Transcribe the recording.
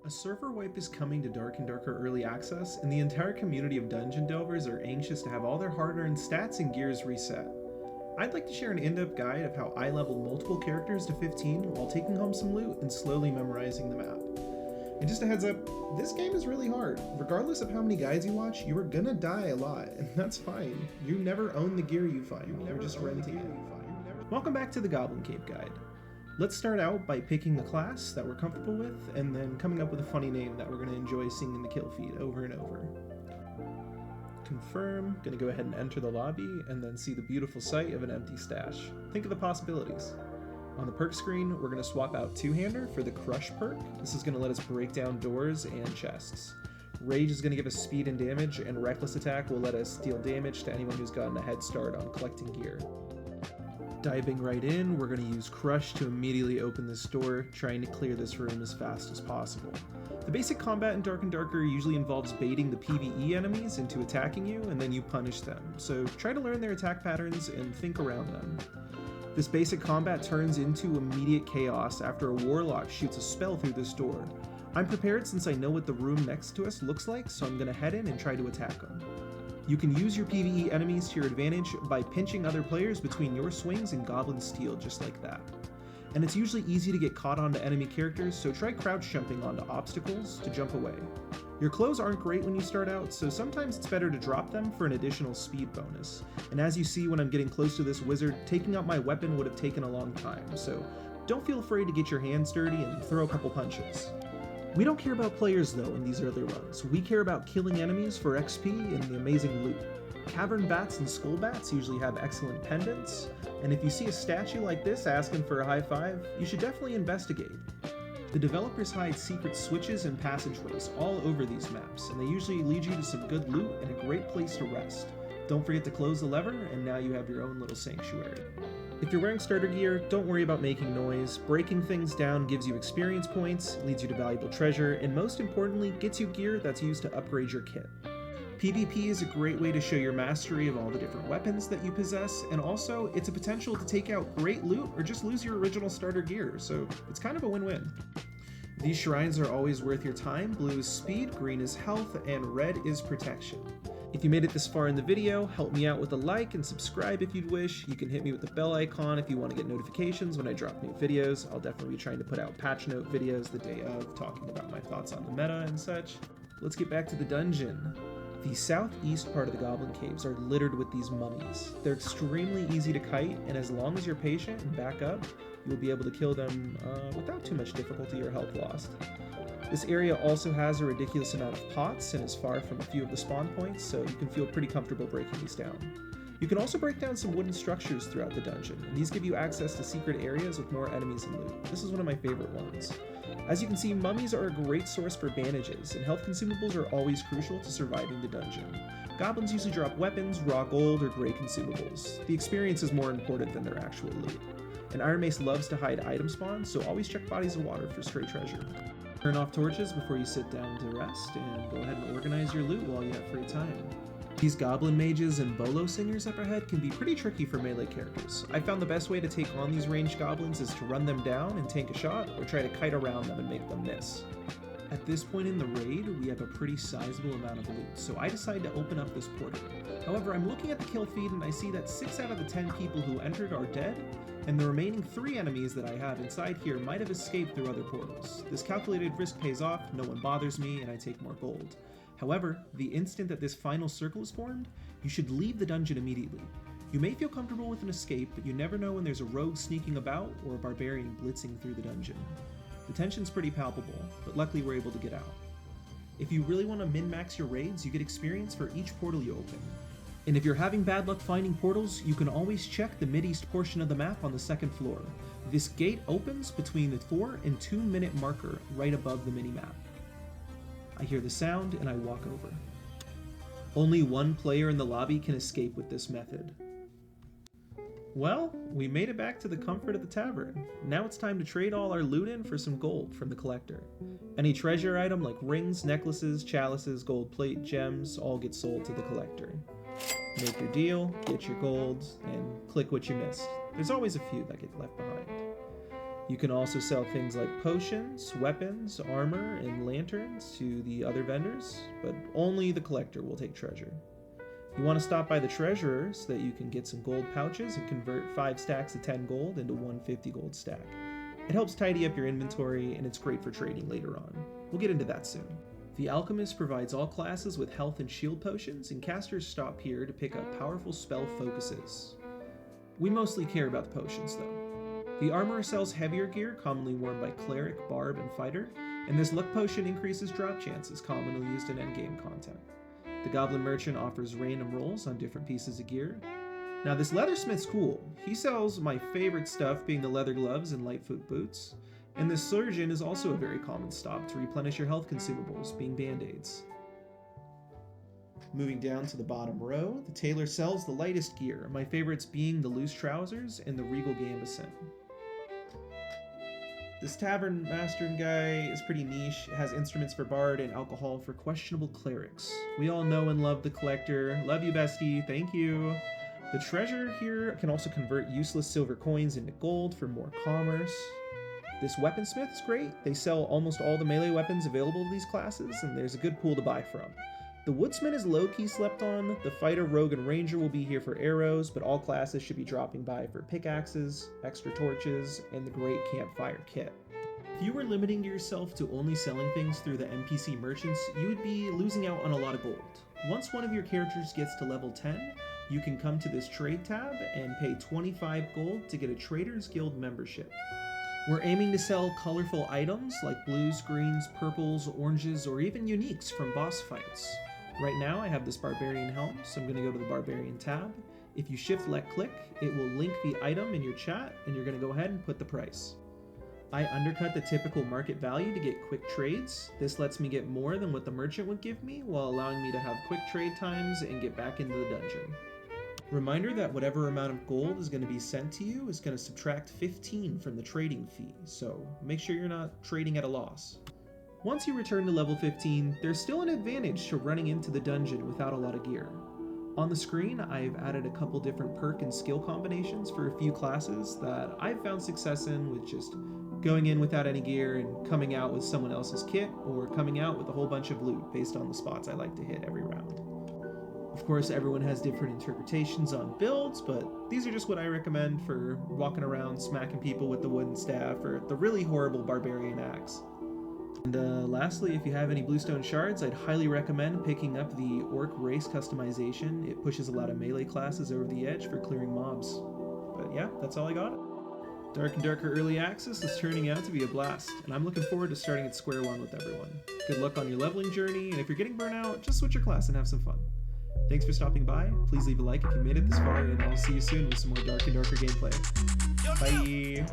A server wipe is coming to Dark and Darker Early Access, and the entire community of dungeon delvers are anxious to have all their hard-earned stats and gears reset. I'd like to share an in-depth guide of how I leveled multiple characters to 15 while taking home some loot and slowly memorizing the map. And just a heads up, this game is really hard. Regardless of how many guides you watch, you are gonna die a lot, and that's fine. You never own the gear you find, you're just renting it. Welcome back to the Goblin Cave Guide. Let's start out by picking the class that we're comfortable with, and then coming up with a funny name that we're going to enjoy seeing in the kill feed over and over. Confirm, going to go ahead and enter the lobby, and then see the beautiful sight of an empty stash. Think of the possibilities. On the perk screen, we're going to swap out Two-Hander for the Crush perk. This is going to let us break down doors and chests. Rage is going to give us speed and damage, and Reckless Attack will let us deal damage to anyone who's gotten a head start on collecting gear. Diving right in, we're going to use Crush to immediately open this door, trying to clear this room as fast as possible. The basic combat in Dark and Darker usually involves baiting the PvE enemies into attacking you, and then you punish them, so try to learn their attack patterns and think around them. This basic combat turns into immediate chaos after a Warlock shoots a spell through this door. I'm prepared since I know what the room next to us looks like, so I'm going to head in and try to attack them. You can use your PvE enemies to your advantage by pinching other players between your swings and Goblin Steel, just like that. And it's usually easy to get caught onto enemy characters, so try crouch jumping onto obstacles to jump away. Your clothes aren't great when you start out, so sometimes it's better to drop them for an additional speed bonus. And as you see when I'm getting close to this wizard, taking out my weapon would have taken a long time, so don't feel afraid to get your hands dirty and throw a couple punches. We don't care about players though in these early runs. We care about killing enemies for XP and the amazing loot. Cavern bats and skull bats usually have excellent pendants, and if you see a statue like this asking for a high five, you should definitely investigate. The developers hide secret switches and passageways all over these maps, and they usually lead you to some good loot and a great place to rest. Don't forget to close the lever, and now you have your own little sanctuary. If you're wearing starter gear, don't worry about making noise. Breaking things down gives you experience points, leads you to valuable treasure, and most importantly, gets you gear that's used to upgrade your kit. PvP is a great way to show your mastery of all the different weapons that you possess, and also, it's a potential to take out great loot or just lose your original starter gear, so it's kind of a win-win. These shrines are always worth your time. Blue is speed, green is health, and red is protection. If you made it this far in the video, help me out with a like and subscribe if you'd wish. You can hit me with the bell icon if you want to get notifications when I drop new videos. I'll definitely be trying to put out patch note videos the day of, talking about my thoughts on the meta and such. Let's get back to the dungeon. The southeast part of the Goblin Caves are littered with these mummies. They're extremely easy to kite, and as long as you're patient and back up, you'll be able to kill them without too much difficulty or health lost. This area also has a ridiculous amount of pots and is far from a few of the spawn points, so you can feel pretty comfortable breaking these down. You can also break down some wooden structures throughout the dungeon, and these give you access to secret areas with more enemies and loot. This is one of my favorite ones. As you can see, mummies are a great source for bandages, and health consumables are always crucial to surviving the dungeon. Goblins usually drop weapons, raw gold, or gray consumables. The experience is more important than their actual loot. And Iron Mace loves to hide item spawns, so always check bodies of water for stray treasure. Turn off torches before you sit down to rest, and go ahead and organize your loot while you have free time. These goblin mages and bolo singers up ahead can be pretty tricky for melee characters. I found the best way to take on these ranged goblins is to run them down and tank a shot, or try to kite around them and make them miss. At this point in the raid, we have a pretty sizable amount of loot, so I decided to open up this portal. However, I'm looking at the kill feed and I see that 6 out of the 10 people who entered are dead, and the remaining 3 enemies that I have inside here might have escaped through other portals. This calculated risk pays off, no one bothers me, and I take more gold. However, the instant that this final circle is formed, you should leave the dungeon immediately. You may feel comfortable with an escape, but you never know when there's a rogue sneaking about or a barbarian blitzing through the dungeon. The tension's pretty palpable, but luckily we're able to get out. If you really want to min-max your raids, you get experience for each portal you open. And if you're having bad luck finding portals, you can always check the mid-east portion of the map on the 2nd floor. This gate opens between the 4 and 2 minute marker right above the mini-map. I hear the sound and I walk over. Only one player in the lobby can escape with this method. Well, we made it back to the comfort of the tavern. Now it's time to trade all our loot in for some gold from the collector. Any treasure item like rings, necklaces, chalices, gold plate, gems, all get sold to the collector. Make your deal, get your gold, and click what you missed. There's always a few that get left behind. You can also sell things like potions, weapons, armor, and lanterns to the other vendors, but only the collector will take treasure. You want to stop by the treasurer so that you can get some gold pouches and convert 5 stacks of 10 gold into 150 gold stack. It helps tidy up your inventory, and it's great for trading later on. We'll get into that soon. The Alchemist provides all classes with health and shield potions, and casters stop here to pick up powerful spell focuses. We mostly care about the potions though. The Armorer sells heavier gear, commonly worn by Cleric, Barb, and Fighter, and this Luck Potion increases drop chances, commonly used in endgame content. The Goblin Merchant offers random rolls on different pieces of gear. Now this Leathersmith's cool. He sells my favorite stuff being the leather gloves and Lightfoot boots, and this Surgeon is also a very common stop to replenish your health consumables, being band-aids. Moving down to the bottom row, the Tailor sells the lightest gear, my favorites being the loose trousers and the Regal Gambeson. This Tavern Master guy is pretty niche. It has instruments for Bard and alcohol for questionable clerics. We all know and love the Collector. Love you, bestie. Thank you. The Treasurer here can also convert useless silver coins into gold for more commerce. This Weaponsmith is great. They sell almost all the melee weapons available to these classes, and there's a good pool to buy from. The Woodsman is low-key slept on. The Fighter, Rogue, and Ranger will be here for arrows, but all classes should be dropping by for pickaxes, extra torches, and the Great Campfire Kit. If you were limiting yourself to only selling things through the NPC merchants, you would be losing out on a lot of gold. Once one of your characters gets to level 10, you can come to this trade tab and pay 25 gold to get a Traders Guild membership. We're aiming to sell colorful items like blues, greens, purples, oranges, or even uniques from boss fights. Right now I have this Barbarian helm, so I'm going to go to the Barbarian tab. If you shift left click, it will link the item in your chat, and you're going to go ahead and put the price. I undercut the typical market value to get quick trades. This lets me get more than what the merchant would give me, while allowing me to have quick trade times and get back into the dungeon. Reminder that whatever amount of gold is going to be sent to you is going to subtract 15 from the trading fee, so make sure you're not trading at a loss. Once you return to level 15, there's still an advantage to running into the dungeon without a lot of gear. On the screen, I've added a couple different perk and skill combinations for a few classes that I've found success in with just going in without any gear and coming out with someone else's kit, or coming out with a whole bunch of loot based on the spots I like to hit every round. Of course, everyone has different interpretations on builds, but these are just what I recommend for walking around smacking people with the wooden staff or the really horrible barbarian axe. And lastly, if you have any bluestone shards, I'd highly recommend picking up the Orc race customization. It pushes a lot of melee classes over the edge for clearing mobs. But yeah, that's all I got. Dark and Darker Early Access is turning out to be a blast, and I'm looking forward to starting at square one with everyone. Good luck on your leveling journey, and if you're getting burnt out, just switch your class and have some fun. Thanks for stopping by. Please leave a like if you made it this far, and I'll see you soon with some more Dark and Darker gameplay. Bye!